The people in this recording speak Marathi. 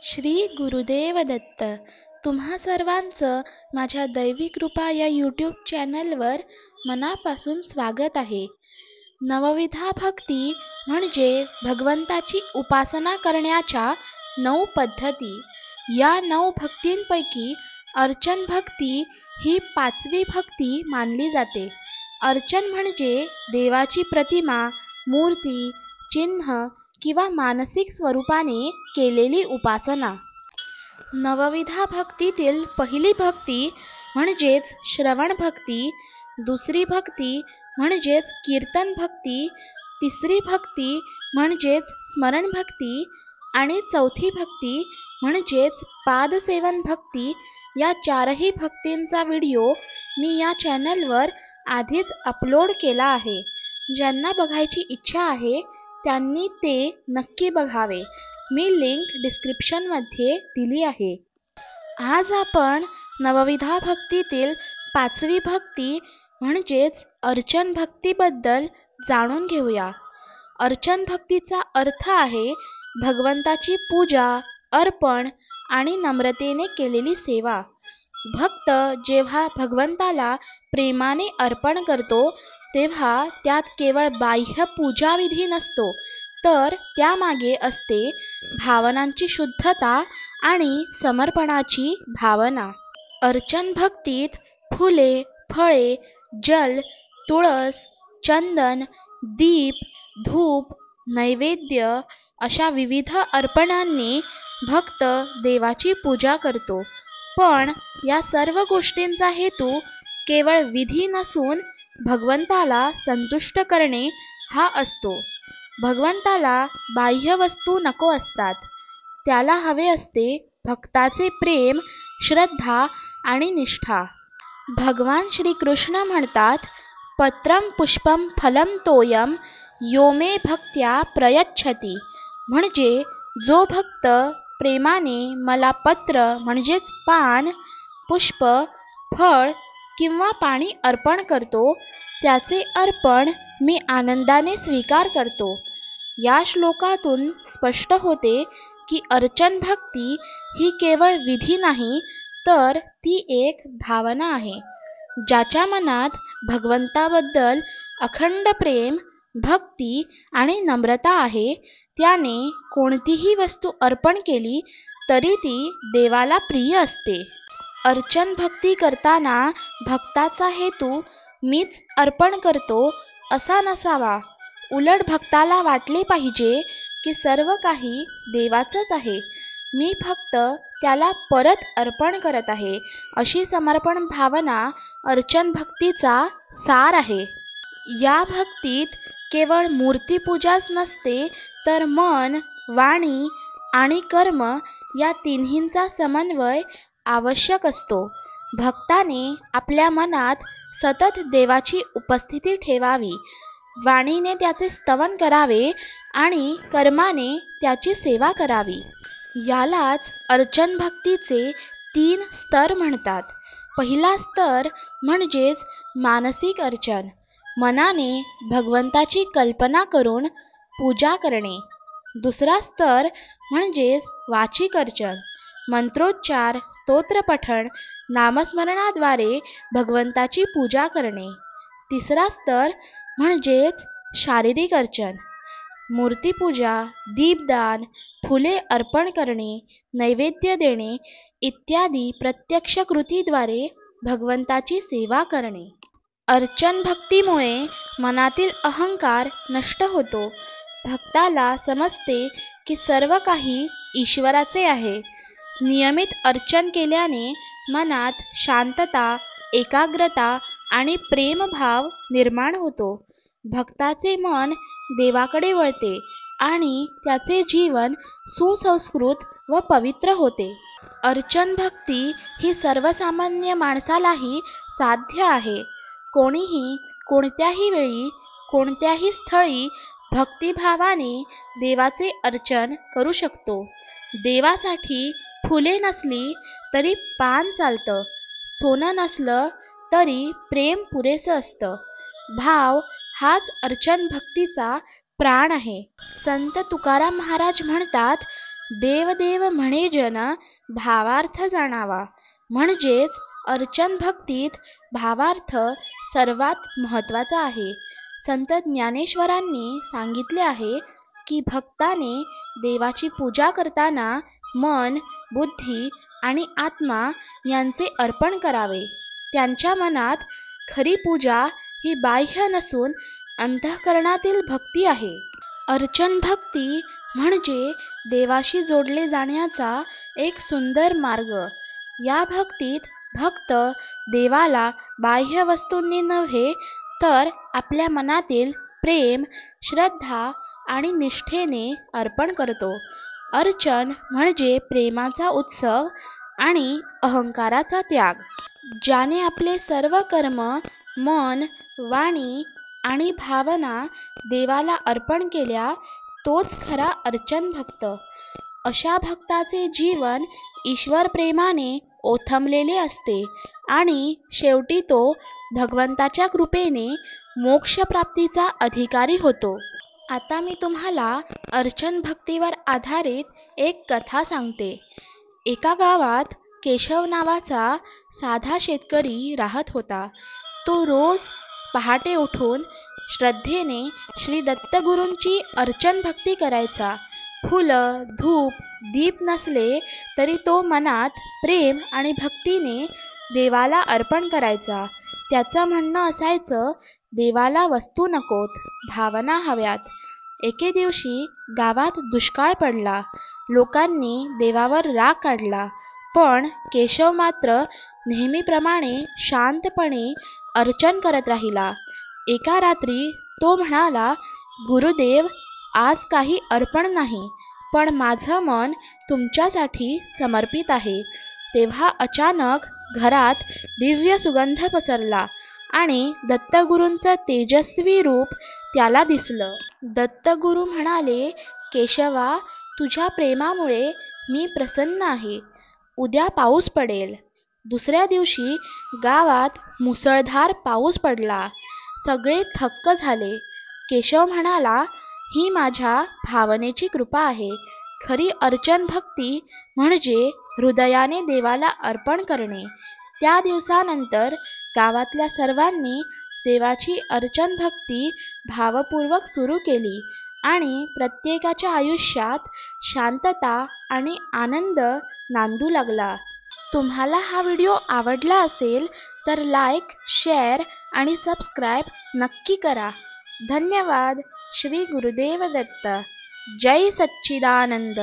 श्री गुरुदेव दत्त. तुम्हा सर्वांचं माझ्या दैवी कृपा या यूट्यूब चॅनलवर मनापासून स्वागत आहे. नवविधा भक्ती म्हणजे भगवंताची उपासना करण्याच्या 9 पद्धती. या 9 भक्तींपैकी अर्चन भक्ती ही 5वी भक्ती मानली जाते. अर्चन म्हणजे देवाची प्रतिमा, मूर्ती, चिन्ह किंवा मानसिक स्वरूपाने केलेली उपासना. नवविधा भक्तीतील पहिली भक्ती म्हणजेच श्रवण भक्ती, दुसरी भक्ती म्हणजेच कीर्तन भक्ती, तिसरी भक्ती म्हणजेच स्मरण भक्ती आणि चौथी भक्ती म्हणजेच पादसेवन भक्ती. या 4ही भक्तींचा व्हिडिओ मी या चॅनलवर आधीच अपलोड केला आहे. ज्यांना बघायची इच्छा आहे त्यांनी ते नक्की बघावे. मी लिंक डिस्क्रिप्शनमध्ये दिली आहे. आज आपण नवविधा भक्तीतील 5वी भक्ती म्हणजेच अर्चन भक्तीबद्दल जाणून घेऊया. अर्चन भक्तीचा अर्थ आहे भगवंताची पूजा, अर्पण आणि नम्रतेने केलेली सेवा. भक्त जेव्हा भगवंताला प्रेमाने अर्पण करतो तेव्हा त्यात केवळ बाह्य पूजाविधी नसतो, तर त्यामागे असते भावनांची शुद्धता आणि समर्पणाची भावना. अर्चन भक्तीत फुले, फळे, जल, तुळस, चंदन, दीप, धूप, नैवेद्य अशा विविध अर्पणांनी भक्त देवाची पूजा करतो. पण या सर्व गोष्टींचा हेतू केवळ विधी नसून भगवंताला संतुष्ट करणे हा असतो. भगवंताला बाह्य वस्तू नको असतात. त्याला हवे असते भक्ताचे प्रेम, श्रद्धा आणि निष्ठा. भगवान श्रीकृष्ण म्हणतात, पत्रम पुष्पम फलम तोयम यो मे भक्त्या प्रयच्छती. म्हणजे जो भक्त प्रेमाने मला पत्र म्हणजेच पान, पुष्प, फळ किंवा पाणी अर्पण करतो त्याचे अर्पण मी आनंदाने स्वीकार करतो. या श्लोकातून स्पष्ट होते की अर्चन भक्ती ही केवळ विधी नाही, तर ती एक भावना आहे. ज्याच्या मनात भगवंताबद्दल अखंड प्रेम, भक्ती आणि नम्रता आहे, त्याने कोणतीही वस्तू अर्पण केली तरी ती देवाला प्रिय असते. अर्चन भक्ती करताना भक्ताचा हेतू मीच अर्पण करतो असा नसावा. उलट भक्ताला वाटले पाहिजे की सर्व काही देवाचंच आहे, मी फक्त त्याला परत अर्पण करत आहे. अशी समर्पण भावना अर्चन भक्तीचा सार आहे. या भक्तीत केवळ मूर्तीपूजाच नसते, तर मन, वाणी आणि कर्म या तिन्हींचा समन्वय आवश्यक असतो. भक्ताने आपल्या मनात सतत देवाची उपस्थिती ठेवावी, वाणीने त्याचे स्तवन करावे आणि कर्माने त्याची सेवा करावी. यालाच अर्चन भक्तीचे 3 स्तर म्हणतात. पहिला स्तर म्हणजेच मानसिक अर्चन, मनाने भगवंताची कल्पना करून पूजा करणे. दुसरा स्तर म्हणजेच वाचिक अर्चन, मंत्रोच्चार, स्तोत्रपठण, नामस्मरणाद्वारे भगवंताची पूजा करणे. तिसरा स्तर म्हणजेच शारीरिक अर्चन, मूर्तीपूजा, दीपदान, फुले अर्पण करणे, नैवेद्य देणे इत्यादी प्रत्यक्ष कृतीद्वारे भगवंताची सेवा करणे. अर्चन भक्तीमुळे मनातील अहंकार नष्ट होतो. भक्ताला समजते की सर्व काही ईश्वराचे आहे. नियमित अर्चन केल्याने मनात शांतता, एकाग्रता आणि प्रेमभाव निर्माण होतो. भक्ताचे मन देवाकडे वळते आणि त्याचे जीवन सुसंस्कृत व पवित्र होते. अर्चन भक्ती ही सर्वसामान्य माणसालाही साध्य आहे. कोणीही कोणत्याही वेळी कोणत्याही स्थळी भक्तिभावाने देवाचे अर्चन करू शकतो. देवासाठी फुले नसली तरी पान चालतं, सोनं नसलं तरी प्रेम पुरेसं असतं. भाव हाच अर्चन भक्तीचा प्राण आहे. संत तुकाराम महाराज म्हणतात, देवदेव म्हणे जन भावार्थ जाणावा. म्हणजेच अर्चन भक्तीत भावार्थ सर्वात महत्त्वाचा आहे. संत ज्ञानेश्वरांनी सांगितले आहे की भक्ताने देवाची पूजा करताना मन, बुद्धी आणि आत्मा यांचे अर्पण करावे. त्यांच्या मनात खरी पूजा ही बाह्य नसून अंतःकरणातील भक्ती आहे. अर्चन भक्ती म्हणजे देवाशी जोडले जाण्याचा एक सुंदर मार्ग. या भक्तीत भक्त देवाला बाह्य वस्तूंनी नव्हे तर आपल्या मनातील प्रेम, श्रद्धा आणि निष्ठेने अर्पण करतो. अर्चन म्हणजे प्रेमाचा उत्सव आणि अहंकाराचा त्याग. ज्याने आपले सर्व कर्म, मन, वाणी आणि भावना देवाला अर्पण केल्या तोच खरा अर्चन भक्त. अशा भक्ताचे जीवन ईश्वर प्रेमाने ओथंबलेले असते आणि शेवटी तो भगवंताच्या कृपेने मोक्षप्राप्तीचा अधिकारी होतो. आता मी तुम्हाला अर्चन भक्तीवर आधारित एक कथा सांगते. एका गावात केशव नावाचा साधा शेतकरी राहत होता. तो रोज पहाटे उठून श्रद्धेने श्री दत्तगुरूंची अर्चन भक्ती करायचा. फुलं, धूप, दीप नसले तरी तो मनात प्रेम आणि भक्तीने देवाला अर्पण करायचा. त्याचं म्हणणं असायचं, देवाला वस्तू नकोत, भावना हव्यात. एके दिवशी गावात दुष्काळ पडला. लोकांनी देवावर राग काढला. पण केशव मात्र नेहमीप्रमाणे शांतपणे अर्चन करत राहिला. एका रात्री तो म्हणाला, गुरुदेव, आज काही अर्पण नाही, पण माझं मन तुमच्यासाठी समर्पित आहे. तेव्हा अचानक घरात दिव्य सुगंध पसरला आणि दत्तगुरूंचं तेजस्वी रूप त्याला दिसलं. दत्तगुरू म्हणाले, केशवा, तुझ्या प्रेमामुळे मी प्रसन्न आहे. उद्या पाऊस पडेल. दुसऱ्या दिवशी गावात मुसळधार पाऊस पडला. सगळे थक्क झाले. केशव म्हणाला, ही माझ्या भावनेची कृपा आहे. खरी अर्चन भक्ती म्हणजे हृदयाने देवाला अर्पण करणे. त्या दिवसानंतर गावातल्या सर्वांनी देवाची अर्चन भक्ती भावपूर्वक सुरू केली आणि प्रत्येकाच्या आयुष्यात शांतता आणि आनंद नांदू लागला. तुम्हाला हा व्हिडिओ आवडला असेल तर लाईक, शेअर आणि सबस्क्राईब नक्की करा. धन्यवाद. श्री गुरुदेव दत्त. जय सच्चिदानंद.